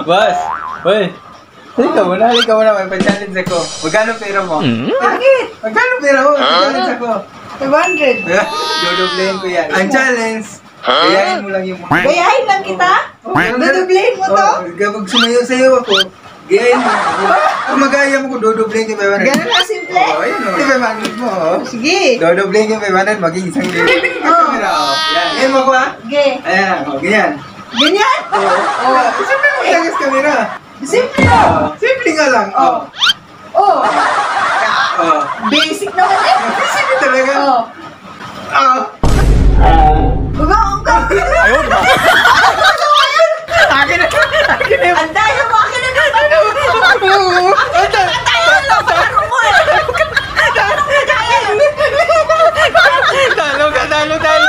Boss! Uy! Halika muna, may pa-challenge ako. Magkano pera mo? Bakit? Magkano pera mo? Challenge ako. 500. Dodoblehin ko yan. Ang challenge, gayahin mo lang yung mga. Gayahin lang kita? Dudublehin mo to? Kapag sumayo-sayo ako, gayahin mo. Kung magaya mo ko, dodoblehin ko 500. Ganun ka simple? Oo, ayun o. 500 mo, oh. Sige. Dodoblehin ko 500, maging isang libo. Kamera, oh. Yan. Yan mo ko, ha? Sige. Ayan, oh, ganyan. Ganyan? Oo. Siyempre mo ilagas kamera. Simple lang. Simple nga lang. Oh. Oh. Oh. Basic naman eh. Simple talaga. Oh. Oh. Bumaong ka. Ayun ba? Akin na. Ang daya mo. Akin na naman. Ang daya mo. Parang mo eh. Talo.